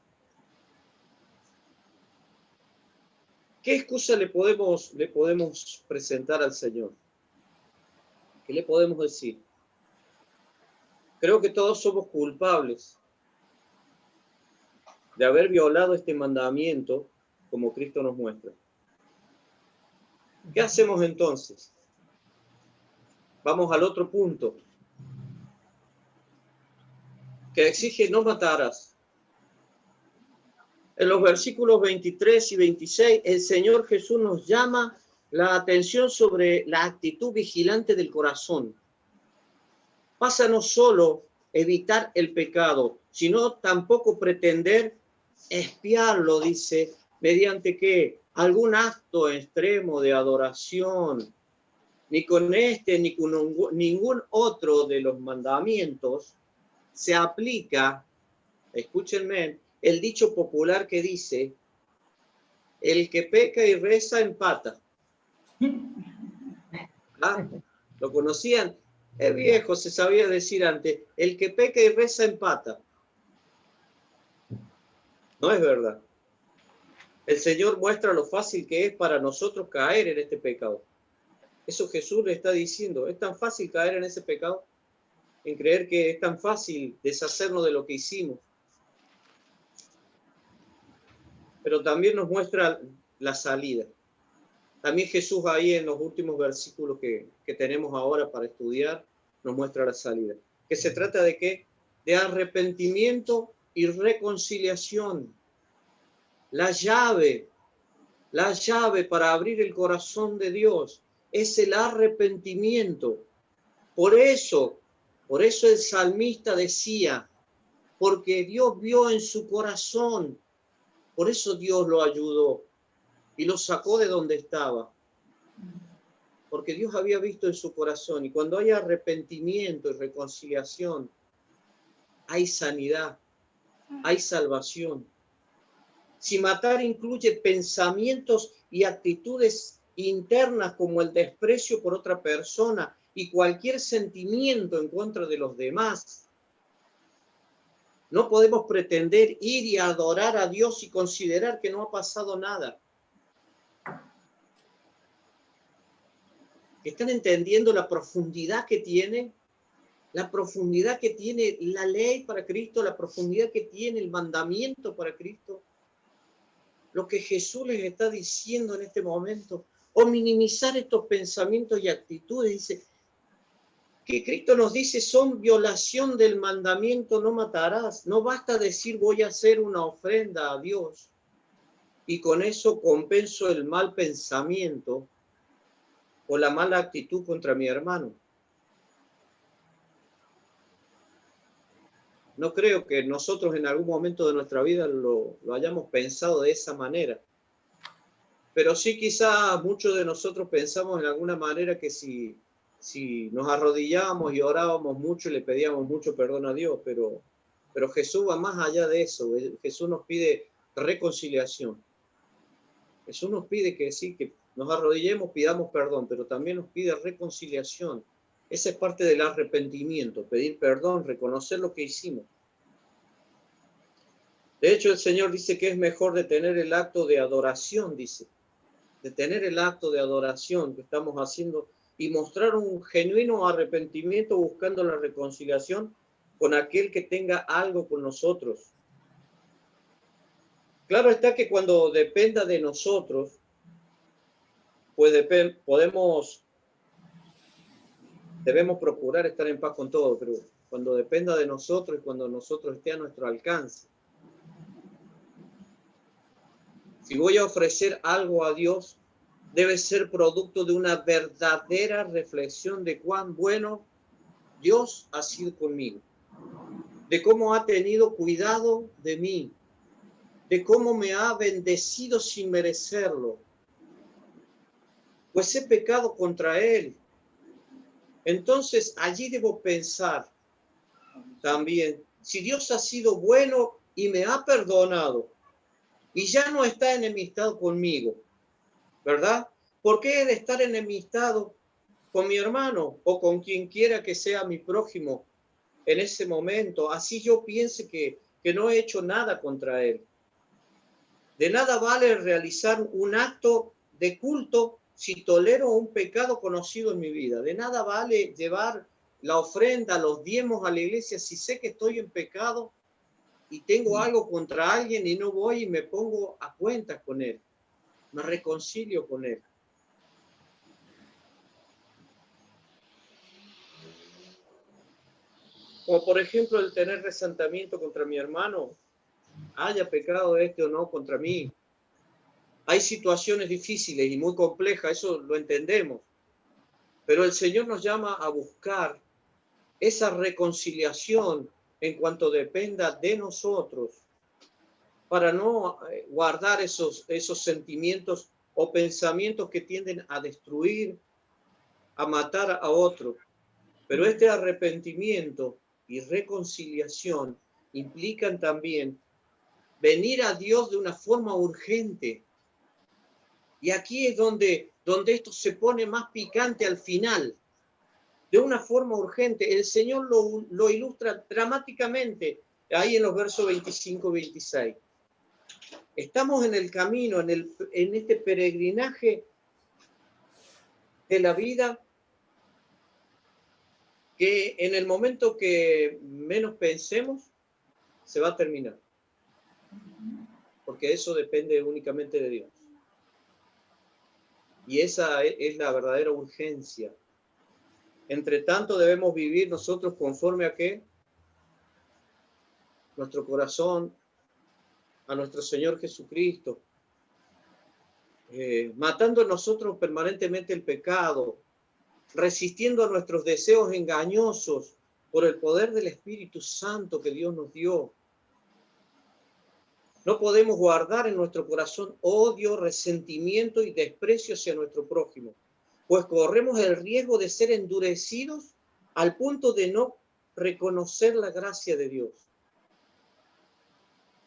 ¿Qué excusa le podemos presentar al Señor? ¿Qué le podemos decir? Creo que todos somos culpables de haber violado este mandamiento como Cristo nos muestra. ¿Qué hacemos entonces? Vamos al otro punto, que exige no matarás. En los versículos 23 y 26, el Señor Jesús nos llama la atención sobre la actitud vigilante del corazón. Pasa no solo evitar el pecado, sino tampoco pretender expiarlo, dice, mediante ¿qué? Algún acto extremo de adoración. Ni con este ni con ningún otro de los mandamientos se aplica, escúchenme, el dicho popular que dice, el que peca y reza empata. ¿Ah? ¿Lo conocían? Es viejo, se sabía decir antes, el que peca y reza empata. No es verdad. El Señor muestra lo fácil que es para nosotros caer en este pecado. Eso Jesús le está diciendo. Es tan fácil caer en ese pecado, en creer que es tan fácil deshacernos de lo que hicimos. Pero también nos muestra la salida. También Jesús ahí en los últimos versículos que tenemos ahora para estudiar, nos muestra la salida. Que se trata de ¿qué? De arrepentimiento y reconciliación. La llave para abrir el corazón de Dios es el arrepentimiento. Por eso el salmista decía, porque Dios vio en su corazón, por eso Dios lo ayudó y lo sacó de donde estaba. Porque Dios había visto en su corazón, y cuando hay arrepentimiento y reconciliación, hay sanidad, hay salvación. Si matar incluye pensamientos y actitudes internas como el desprecio por otra persona y cualquier sentimiento en contra de los demás, no podemos pretender ir y adorar a Dios y considerar que no ha pasado nada. ¿Están entendiendo la profundidad que tiene? la profundidad que tiene la ley para Cristo, la profundidad que tiene el mandamiento para Cristo, lo que Jesús les está diciendo en este momento, o minimizar estos pensamientos y actitudes. Dice que Cristo nos dice son violación del mandamiento, no matarás. No basta decir voy a hacer una ofrenda a Dios y con eso compenso el mal pensamiento o la mala actitud contra mi hermano. No creo que nosotros en algún momento de nuestra vida lo hayamos pensado de esa manera. Pero sí quizá muchos de nosotros pensamos en alguna manera que si nos arrodillábamos y orábamos mucho y le pedíamos mucho perdón a Dios, pero Jesús va más allá de eso. Jesús nos pide reconciliación. Jesús nos pide que sí, que nos arrodillemos, pidamos perdón, pero también nos pide reconciliación. Esa es parte del arrepentimiento, pedir perdón, reconocer lo que hicimos. De hecho, el Señor dice que es mejor de tener el acto de adoración, dice, de tener el acto de adoración que estamos haciendo y mostrar un genuino arrepentimiento buscando la reconciliación con aquel que tenga algo con nosotros. Claro está que cuando dependa de nosotros, pues debemos procurar estar en paz con todo, pero cuando dependa de nosotros y cuando nosotros esté a nuestro alcance. Si voy a ofrecer algo a Dios, debe ser producto de una verdadera reflexión de cuán bueno Dios ha sido conmigo, de cómo ha tenido cuidado de mí, de cómo me ha bendecido sin merecerlo, pues he pecado contra Él. Entonces allí debo pensar también, si Dios ha sido bueno y me ha perdonado y ya no está enemistado conmigo, ¿verdad? ¿Por qué he de estar enemistado con mi hermano o con quien quiera que sea mi prójimo en ese momento? Así yo piense que no he hecho nada contra él. De nada vale realizar un acto de culto si tolero un pecado conocido en mi vida. De nada vale llevar la ofrenda, los diezmos a la iglesia si sé que estoy en pecado y tengo algo contra alguien y no voy y me pongo a cuentas con él. Me reconcilio con él. Como por ejemplo el tener resentimiento contra mi hermano, haya pecado este o no contra mí. Hay situaciones difíciles y muy complejas, eso lo entendemos. Pero el Señor nos llama a buscar esa reconciliación en cuanto dependa de nosotros, para no guardar esos sentimientos o pensamientos que tienden a destruir, a matar a otro. Pero este arrepentimiento y reconciliación implican también venir a Dios de una forma urgente. Y aquí es donde esto se pone más picante al final, de una forma urgente. El Señor lo ilustra dramáticamente ahí en los versos 25 y 26. Estamos en el camino, en este peregrinaje de la vida, que en el momento que menos pensemos, se va a terminar. Porque eso depende únicamente de Dios. Y esa es la verdadera urgencia. Entre tanto debemos vivir nosotros conforme a qué? Nuestro corazón, a nuestro Señor Jesucristo, matando en nosotros permanentemente el pecado, resistiendo a nuestros deseos engañosos por el poder del Espíritu Santo que Dios nos dio. No podemos guardar en nuestro corazón odio, resentimiento y desprecio hacia nuestro prójimo, pues corremos el riesgo de ser endurecidos al punto de no reconocer la gracia de Dios.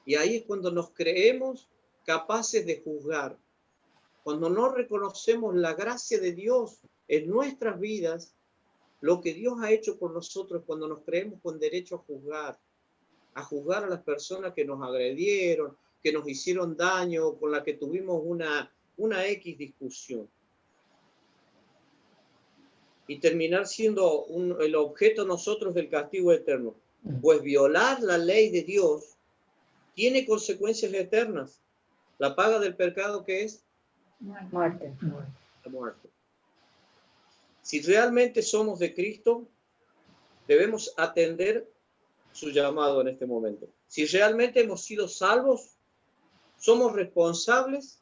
Y ahí es cuando nos creemos capaces de juzgar. Cuando no reconocemos la gracia de Dios en nuestras vidas, lo que Dios ha hecho por nosotros, cuando nos creemos con derecho a juzgar a las personas que nos agredieron, que nos hicieron daño, con las que tuvimos una X discusión. y terminar siendo el objeto nosotros del castigo eterno. Pues violar la ley de Dios tiene consecuencias eternas. La paga del pecado, ¿qué es? Muerte. La muerte. Si realmente somos de Cristo, debemos atender su llamado en este momento. Si realmente hemos sido salvos, somos responsables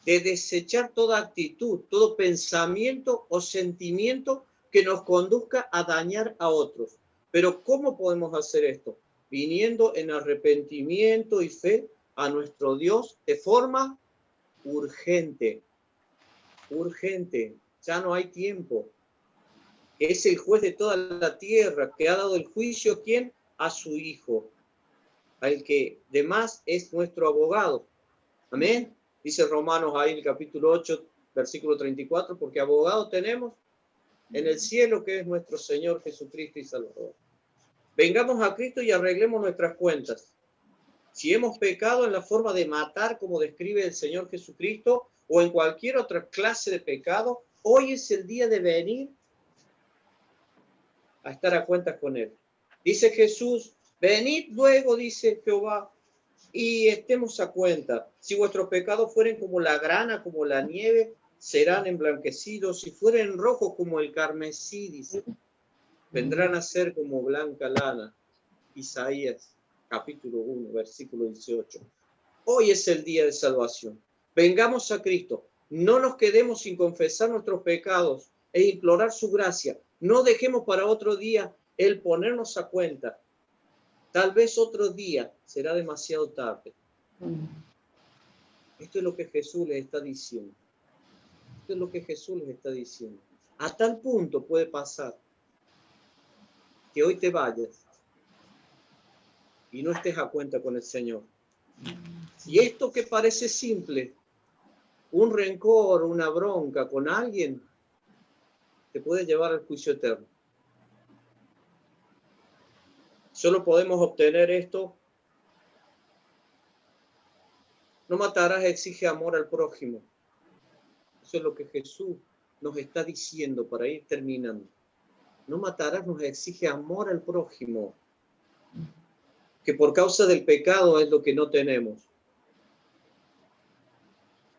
de desechar toda actitud, todo pensamiento o sentimiento que nos conduzca a dañar a otros. Pero ¿cómo podemos hacer esto? Viniendo en arrepentimiento y fe a nuestro Dios de forma urgente. Urgente. Ya no hay tiempo. Es el juez de toda la tierra que ha dado el juicio, ¿quién? A su Hijo, al que además es nuestro abogado. Amén. Dice Romanos ahí en el capítulo 8, versículo 34, porque abogado tenemos en el cielo, que es nuestro Señor Jesucristo y Salvador. Vengamos a Cristo y arreglemos nuestras cuentas. Si hemos pecado en la forma de matar, como describe el Señor Jesucristo, o en cualquier otra clase de pecado, hoy es el día de venir a estar a cuentas con Él. Dice Jesús, venid luego, dice Jehová, y estemos a cuenta. Si vuestros pecados fueren como la grana, como la nieve, serán emblanquecidos. Si fueren rojos como el carmesí, dice, vendrán a ser como blanca lana. Isaías, capítulo 1, versículo 18. Hoy es el día de salvación. Vengamos a Cristo. No nos quedemos sin confesar nuestros pecados e implorar su gracia. No dejemos para otro día el ponernos a cuenta. Tal vez otro día será demasiado tarde. Esto es lo que Jesús les está diciendo. Esto es lo que Jesús les está diciendo. A tal punto puede pasar que hoy te vayas y no estés a cuenta con el Señor. Y esto que parece simple, un rencor, una bronca con alguien, te puede llevar al juicio eterno. Solo podemos obtener esto. No matarás exige amor al prójimo. Eso es lo que Jesús nos está diciendo para ir terminando. No matarás nos exige amor al prójimo, que por causa del pecado es lo que no tenemos.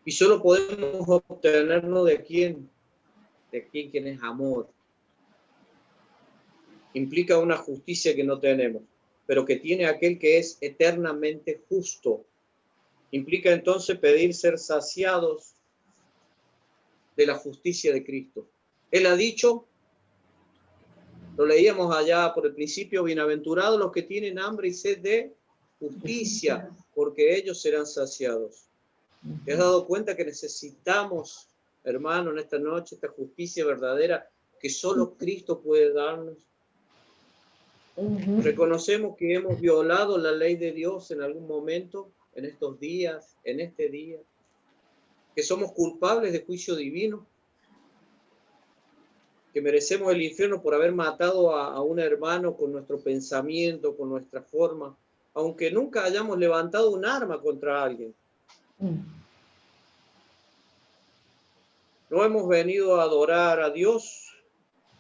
Y solo podemos obtenerlo de quién quien es amor. Implica una justicia que no tenemos, pero que tiene aquel que es eternamente justo. Implica entonces pedir ser saciados de la justicia de Cristo. Él ha dicho, lo leíamos allá por el principio, bienaventurados los que tienen hambre y sed de justicia, porque ellos serán saciados. ¿Te has dado cuenta que necesitamos, hermano, en esta noche, esta justicia verdadera que solo Cristo puede darnos? Reconocemos que hemos violado la ley de Dios en algún momento, en estos días, en este día, que somos culpables de juicio divino, que merecemos el infierno por haber matado a un hermano con nuestro pensamiento, con nuestra forma, aunque nunca hayamos levantado un arma contra alguien. No hemos venido a adorar a Dios,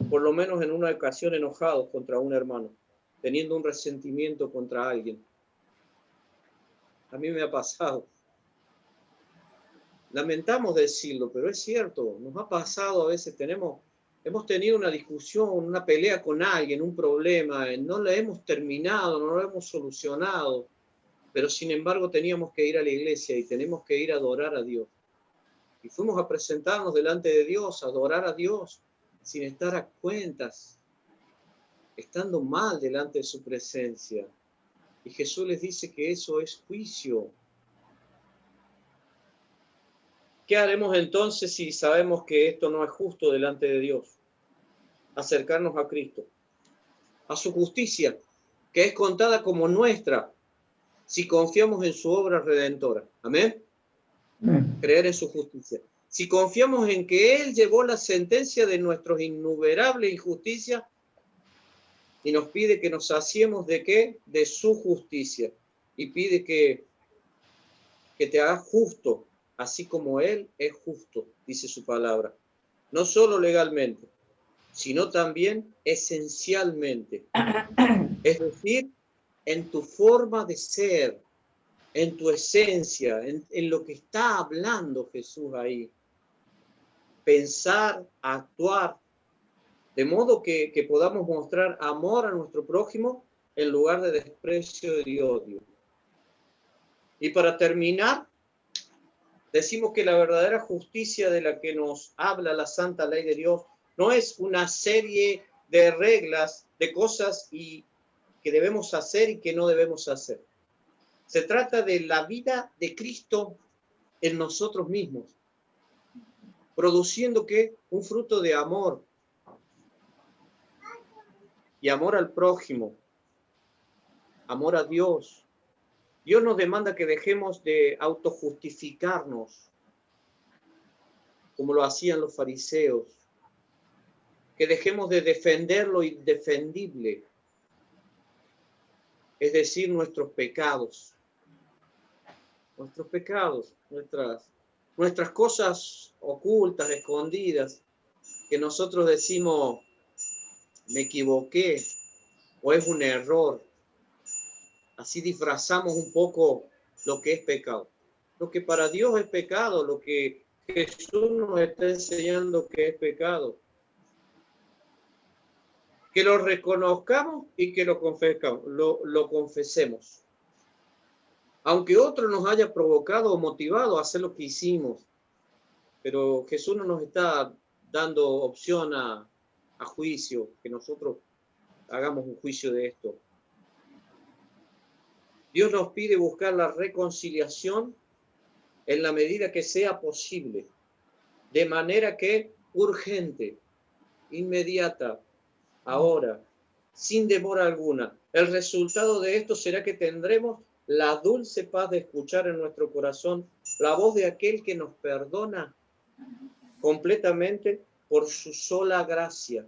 por lo menos en una ocasión enojados contra un hermano, teniendo un resentimiento contra alguien. A mí me ha pasado. Lamentamos decirlo, pero es cierto, nos ha pasado a veces, hemos tenido una discusión, una pelea con alguien, un problema, no la hemos terminado, no lo hemos solucionado, pero sin embargo teníamos que ir a la iglesia y tenemos que ir a adorar a Dios. Y fuimos a presentarnos delante de Dios, a adorar a Dios, sin estar a cuentas, estando mal delante de su presencia. Y Jesús les dice que eso es juicio. ¿Qué haremos entonces si sabemos que esto no es justo delante de Dios? Acercarnos a Cristo, a su justicia, que es contada como nuestra, si confiamos en su obra redentora. Amén. Creer en su justicia. Si confiamos en que Él llevó la sentencia de nuestras innumerables injusticias y nos pide que nos saciemos de ¿qué? De su justicia. Y pide que te hagas justo, así como Él es justo, dice su palabra. No solo legalmente, sino también esencialmente. Es decir, en tu forma de ser, en tu esencia, en lo que está hablando Jesús ahí. Pensar, actuar, de modo que podamos mostrar amor a nuestro prójimo en lugar de desprecio y odio. Y para terminar, decimos que la verdadera justicia de la que nos habla la santa ley de Dios no es una serie de reglas, de cosas que debemos hacer y que no debemos hacer. Se trata de la vida de Cristo en nosotros mismos, produciendo ¿qué? Un fruto de amor y amor al prójimo, amor a Dios. Dios nos demanda que dejemos de autojustificarnos, como lo hacían los fariseos, que dejemos de defender lo indefendible, es decir, nuestros pecados, nuestras cosas ocultas, escondidas, que nosotros decimos, me equivoqué, o es un error. Así disfrazamos un poco lo que es pecado. Lo que para Dios es pecado, lo que Jesús nos está enseñando que es pecado. Que lo reconozcamos y que lo confesemos. Aunque otro nos haya provocado o motivado a hacer lo que hicimos, pero Jesús no nos está dando opción a juicio, que nosotros hagamos un juicio de esto. Dios nos pide buscar la reconciliación en la medida que sea posible, de manera que urgente, inmediata, ahora, sin demora alguna. El resultado de esto será que tendremos la dulce paz de escuchar en nuestro corazón la voz de aquel que nos perdona completamente por su sola gracia,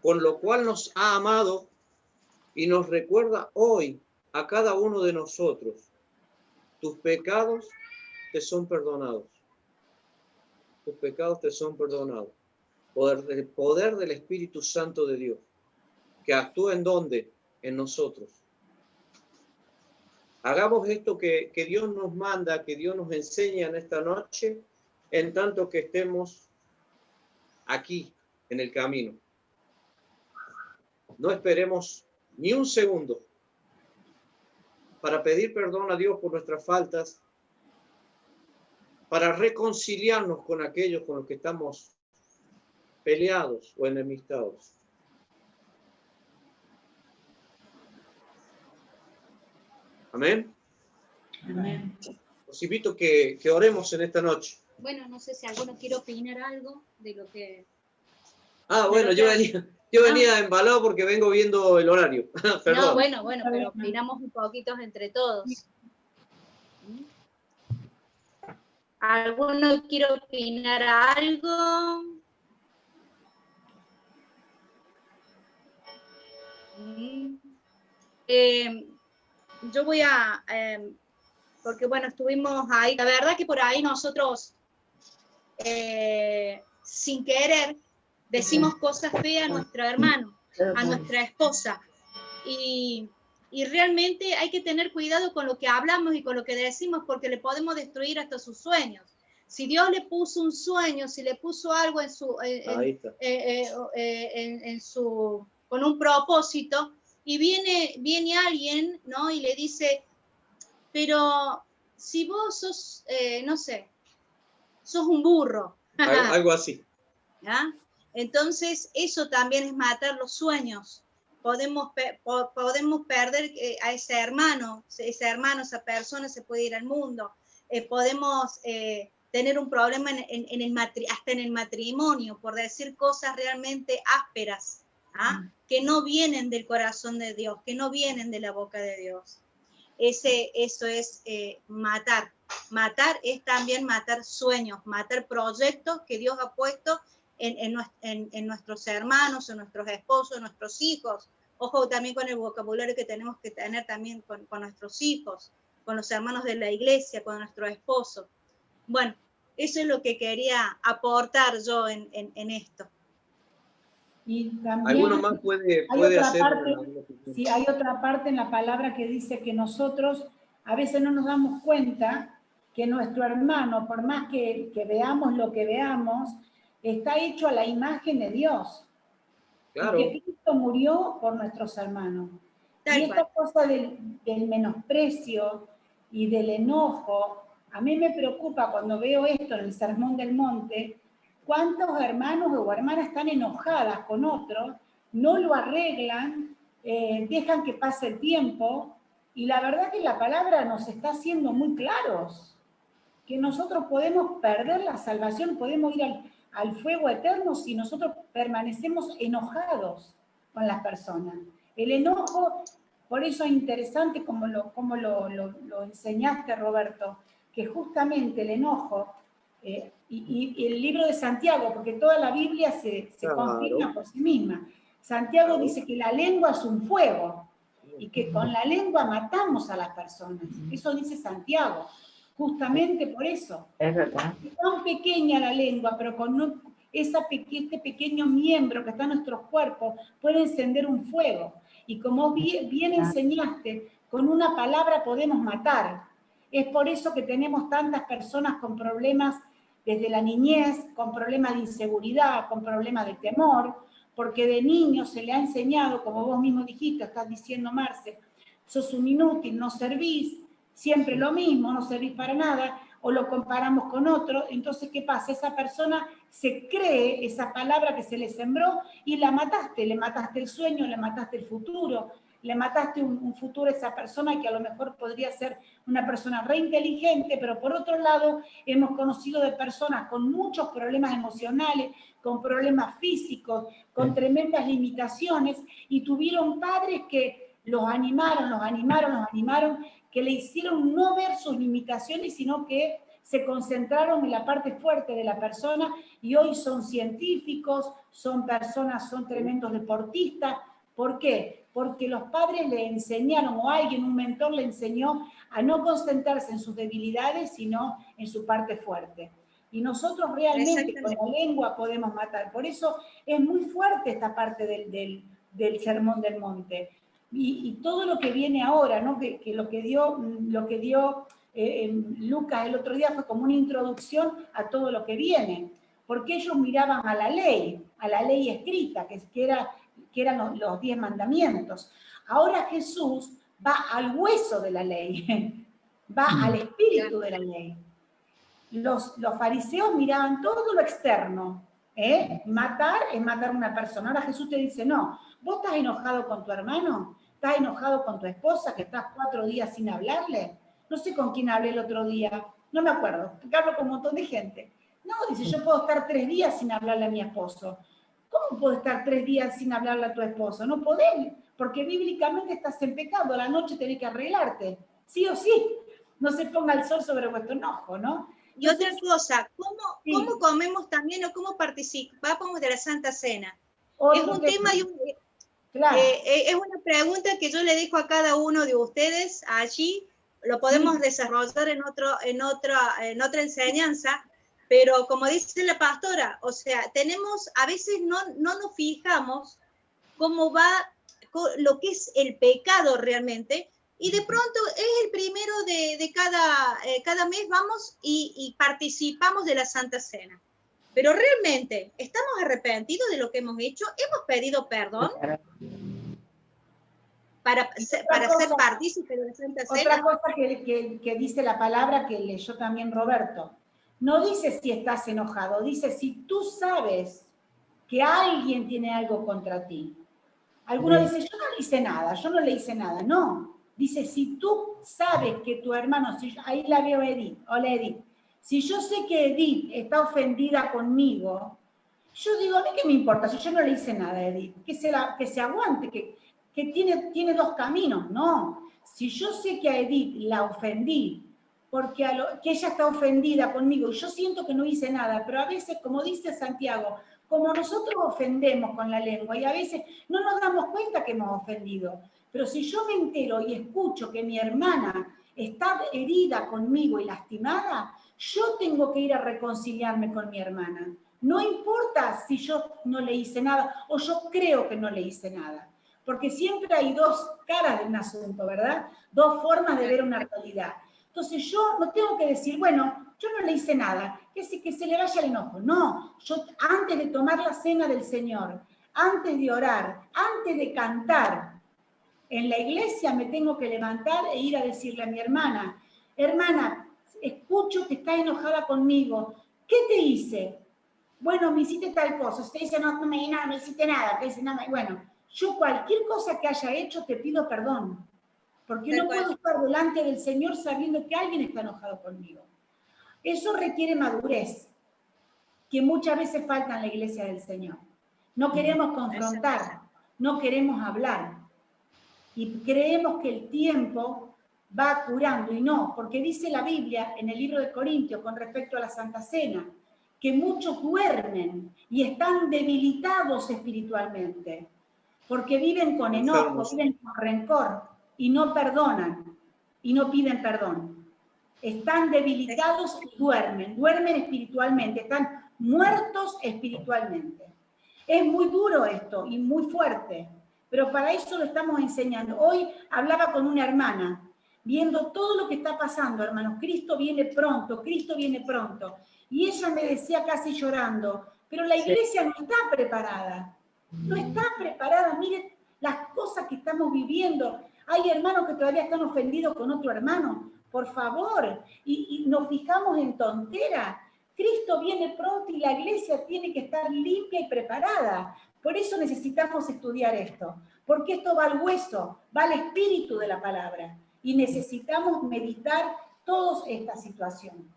con lo cual nos ha amado y nos recuerda hoy a cada uno de nosotros: tus pecados te son perdonados. Tus pecados te son perdonados. Poder del Espíritu Santo de Dios, que actúa ¿en dónde? En nosotros. Hagamos esto que Dios nos manda, que Dios nos enseña en esta noche, en tanto que estemos aquí, en el camino. No esperemos ni un segundo para pedir perdón a Dios por nuestras faltas, para reconciliarnos con aquellos con los que estamos peleados o enemistados. Amén. Amén. Os invito que oremos en esta noche. Bueno, no sé si alguno quiere opinar algo de lo que... Bueno, yo venía embalado porque vengo viendo el horario. Perdón. No, bueno, pero opinamos un poquito entre todos. ¿Alguno quiere opinar algo? Yo voy a... porque bueno, estuvimos ahí. La verdad que por ahí nosotros, sin querer, decimos cosas feas a nuestro hermano, a nuestra esposa. Y realmente hay que tener cuidado con lo que hablamos y con lo que decimos, porque le podemos destruir hasta sus sueños. Si Dios le puso un sueño, si le puso algo en su con un propósito, y viene alguien, ¿no? Y le dice, pero si vos sos, no sé, sos un burro. Algo así. ¿Ya? Entonces, eso también es matar los sueños. Podemos perder a ese hermano, esa persona se puede ir al mundo. Podemos tener un problema hasta en el matrimonio, por decir cosas realmente ásperas, que no vienen del corazón de Dios, que no vienen de la boca de Dios. Eso es matar. Matar es también matar sueños, matar proyectos que Dios ha puesto en nuestros hermanos, en nuestros esposos, en nuestros hijos. Ojo también con el vocabulario que tenemos que tener también con nuestros hijos, con los hermanos de la iglesia, con nuestro esposo. Bueno, Eso es lo que quería aportar yo en esto. Y también ¿Alguno más puede otra hacer parte, una sí, hay otra parte en la palabra que dice que nosotros a veces no nos damos cuenta que nuestro hermano, por más que veamos lo que veamos, está hecho a la imagen de Dios. Claro. Y que Cristo murió por nuestros hermanos. Tal y esta cual. cosa del menosprecio y del enojo, a mí me preocupa cuando veo esto en el Sermón del Monte, cuántos hermanos o hermanas están enojadas con otros, no lo arreglan, dejan que pase el tiempo, y la verdad que la palabra nos está haciendo muy claros, que nosotros podemos perder la salvación, podemos ir al fuego eterno si nosotros permanecemos enojados con las personas. El enojo, por eso es interesante como lo enseñaste, Roberto, que justamente el enojo, y el libro de Santiago, porque toda la Biblia se Claro. confirma por sí misma. Santiago Claro. dice que la lengua es un fuego y que con la lengua matamos a las personas. Eso dice Santiago, justamente por eso. Es verdad. Es tan pequeña la lengua, pero con este pequeño miembro que está en nuestros cuerpos puede encender un fuego. Y como bien enseñaste, con una palabra podemos matar. Es por eso que tenemos tantas personas con problemas desde la niñez, con problemas de inseguridad, con problemas de temor, porque de niño se le ha enseñado, como vos mismo dijiste, estás diciendo, Marce, sos un inútil, no servís, siempre lo mismo, no servís para nada, o lo comparamos con otro, entonces, ¿qué pasa? Esa persona se cree esa palabra que se le sembró y la mataste, le mataste el sueño, le mataste el futuro, le mataste un futuro a esa persona que a lo mejor podría ser una persona re inteligente, pero por otro lado, hemos conocido de personas con muchos problemas emocionales, con problemas físicos, con tremendas limitaciones, y tuvieron padres que los animaron, que le hicieron no ver sus limitaciones, sino que se concentraron en la parte fuerte de la persona, y hoy son científicos, son personas, son tremendos deportistas. ¿Por qué? Porque los padres le enseñaron, o alguien, un mentor le enseñó a no concentrarse en sus debilidades, sino en su parte fuerte. Y nosotros realmente con la lengua podemos matar. Por eso es muy fuerte esta parte del Sermón del Monte. Y todo lo que viene ahora, ¿no? que lo que dio Lucas el otro día fue como una introducción a todo lo que viene, porque ellos miraban a la ley escrita, que eran los 10 mandamientos. Ahora Jesús va al hueso de la ley, va al espíritu de la ley. Los fariseos miraban todo lo externo, matar es matar a una persona. Ahora Jesús te dice, no, vos estás enojado con tu hermano, estás enojado con tu esposa, que estás 4 días sin hablarle. No sé con quién hablé el otro día, no me acuerdo, porque hablo con un montón de gente. No, dice, yo puedo estar 3 días sin hablarle a mi esposo. ¿Cómo puedo estar 3 días sin hablarle a tu esposo? No podés, porque bíblicamente estás en pecado, a la noche tenés que arreglarte, sí o sí. No se ponga el sol sobre vuestro enojo, ¿no? Y otra cosa, ¿cómo comemos también o cómo participamos de la Santa Cena? Es un tema y claro. Es una pregunta que yo le dejo a cada uno de ustedes allí. Lo podemos desarrollar en otra enseñanza, pero como dice la pastora, o sea, a veces no nos fijamos cómo va lo que es el pecado realmente, y de pronto es el primero de cada mes vamos y participamos de la Santa Cena. Pero realmente, ¿estamos arrepentidos de lo que hemos hecho? ¿Hemos pedido perdón para ser partícipes de la Santa Cena? Otra cosa que dice la palabra que leyó también Roberto, no dice si estás enojado, dice si tú sabes que alguien tiene algo contra ti. Algunos dicen, yo no le hice nada, no. Dice, si tú sabes que tu hermano, ahí la veo Edith, hola Edith, si yo sé que Edith está ofendida conmigo, yo digo, a mí qué me importa, si yo no le hice nada a Edith, que se aguante, que tiene 2 caminos, no. Si yo sé que a Edith la ofendí, porque que ella está ofendida conmigo, y yo siento que no hice nada, pero a veces, como dice Santiago, como nosotros ofendemos con la lengua, y a veces no nos damos cuenta que hemos ofendido, pero si yo me entero y escucho que mi hermana está herida conmigo y lastimada, yo tengo que ir a reconciliarme con mi hermana. No importa si yo no le hice nada o yo creo que no le hice nada. Porque siempre hay dos caras de un asunto, ¿verdad? Dos formas de ver una realidad. Entonces yo no tengo que decir, bueno, yo no le hice nada, que se le vaya el enojo. No, yo antes de tomar la cena del Señor, antes de orar, antes de cantar, en la iglesia me tengo que levantar e ir a decirle a mi hermana, hermana, escucho que está enojada conmigo, ¿qué te hice? Bueno, me hiciste tal cosa. Usted dice, no me hiciste nada. Usted dice, bueno, yo cualquier cosa que haya hecho te pido perdón, porque no puedo estar delante del Señor sabiendo que alguien está enojado conmigo. Eso requiere madurez, que muchas veces falta en la iglesia del Señor. No queremos confrontar, no queremos hablar, y creemos que el tiempo va curando, y no, porque dice la Biblia en el libro de Corintios con respecto a la Santa Cena, que muchos duermen y están debilitados espiritualmente, porque viven con enojo, viven con rencor y no perdonan y no piden perdón. Están debilitados y duermen espiritualmente, están muertos espiritualmente. Es muy duro esto y muy fuerte, pero para eso lo estamos enseñando. Hoy hablaba con una hermana, viendo todo lo que está pasando, hermanos. Cristo viene pronto, Cristo viene pronto. Y ella me decía casi llorando, pero la iglesia no está preparada. No está preparada. Miren las cosas que estamos viviendo. Hay hermanos que todavía están ofendidos con otro hermano. Por favor. Y nos fijamos en tonteras. Cristo viene pronto y la iglesia tiene que estar limpia y preparada. Por eso necesitamos estudiar esto. Porque esto va al hueso, va al espíritu de la palabra. Y necesitamos meditar toda esta situación.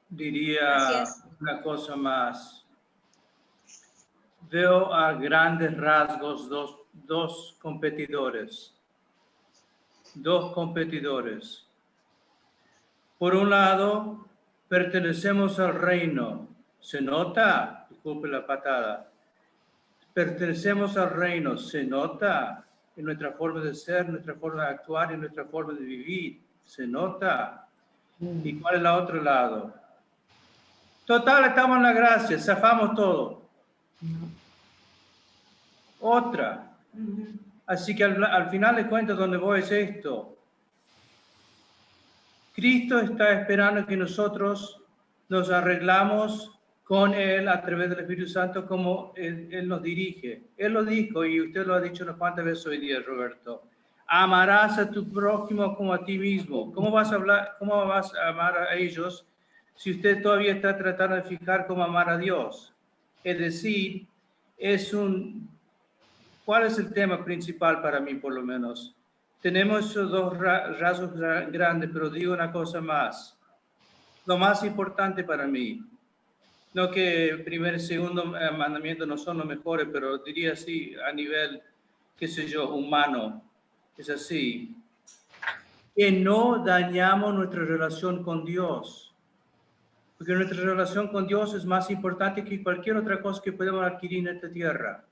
Diría una cosa más. Veo a grandes rasgos dos competidores. Dos competidores. Por un lado, pertenecemos al reino. ¿Se nota? Disculpe la patada. Pertenecemos al reino. ¿Se nota? En nuestra forma de ser, nuestra forma de actuar y nuestra forma de vivir. ¿Se nota? ¿Y cuál es el otro lado? Total, estamos en la gracia, zafamos todo. Otra. Así que al final de cuentas, donde voy es esto. Cristo está esperando que nosotros nos arreglamos con Él a través del Espíritu Santo como Él nos dirige. Él lo dijo y usted lo ha dicho unas cuantas veces hoy día, Roberto. Amarás a tu prójimo como a ti mismo. ¿Cómo vas a amar a ellos si usted todavía está tratando de fijar cómo amar a Dios? Es decir, ¿cuál es el tema principal para mí, por lo menos? Tenemos esos dos rasgos grandes, pero digo una cosa más. Lo más importante para mí, no que el primer y segundo mandamiento no son los mejores, pero diría así a nivel, qué sé yo, humano, es así, que no dañamos nuestra relación con Dios. Porque nuestra relación con Dios es más importante que cualquier otra cosa que podemos adquirir en esta tierra.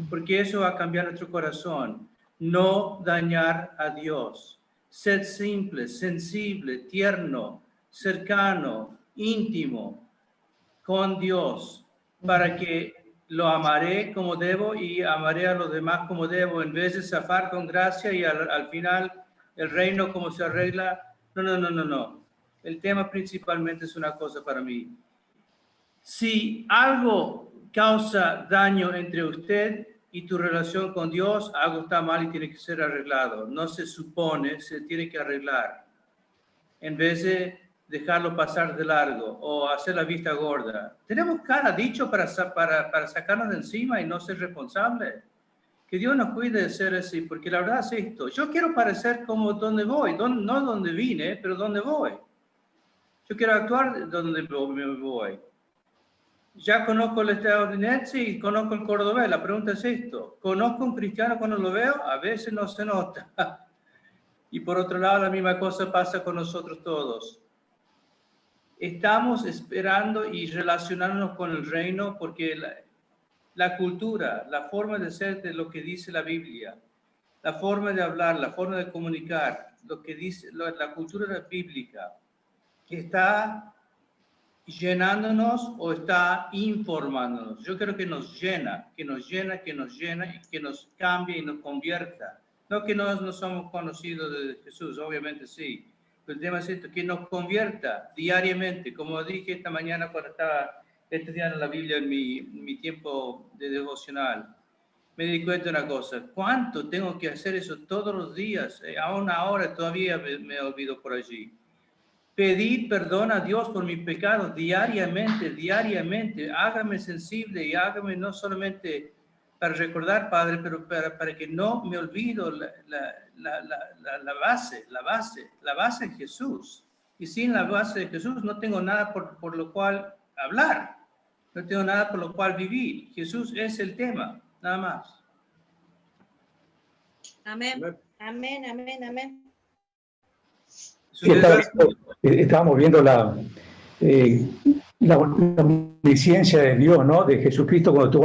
Porque eso va a cambiar nuestro corazón. No dañar a Dios. Ser simple, sensible, tierno, cercano, íntimo con Dios, para que lo amaré como debo y amaré a los demás como debo, en vez de zafar con gracia y al final el reino como se arregla. No. El tema principalmente es una cosa para mí. Si algo causa daño entre usted y tu relación con Dios, algo está mal y tiene que ser arreglado. No se supone, se tiene que arreglar. En vez de dejarlo pasar de largo o hacer la vista gorda. Tenemos cada dicho para sacarnos de encima y no ser responsables. Que Dios nos cuide de ser así, porque la verdad es esto. Yo quiero parecer como donde voy, no donde vine, pero donde voy. Yo quiero actuar donde me voy. Ya conozco el estadounidense y conozco el cordobés. La pregunta es esto. ¿Conozco un cristiano cuando lo veo? A veces no se nota. Y por otro lado, la misma cosa pasa con nosotros todos. Estamos esperando y relacionándonos con el reino porque la cultura, la forma de ser de lo que dice la Biblia, la forma de hablar, la forma de comunicar, lo que dice la cultura bíblica, que está llenándonos o está informándonos. Yo creo que nos llena, y que nos cambia y nos convierta. No que no somos conocidos de Jesús, obviamente sí. Pero el tema es esto, que nos convierta diariamente. Como dije esta mañana cuando estaba estudiando la Biblia en mi tiempo de devocional, me di cuenta de una cosa: ¿cuánto tengo que hacer eso todos los días? Aún ahora todavía me olvido por allí. Pedir perdón a Dios por mis pecados diariamente. Hágame sensible y hágame no solamente para recordar, Padre, pero para que no me olvido la base es Jesús. Y sin la base de Jesús no tengo nada por lo cual hablar, no tengo nada por lo cual vivir. Jesús es el tema, nada más. Amén, amén, amén, amén. Sí, estábamos viendo la omnisciencia de Dios, ¿no? De Jesucristo cuando tuvo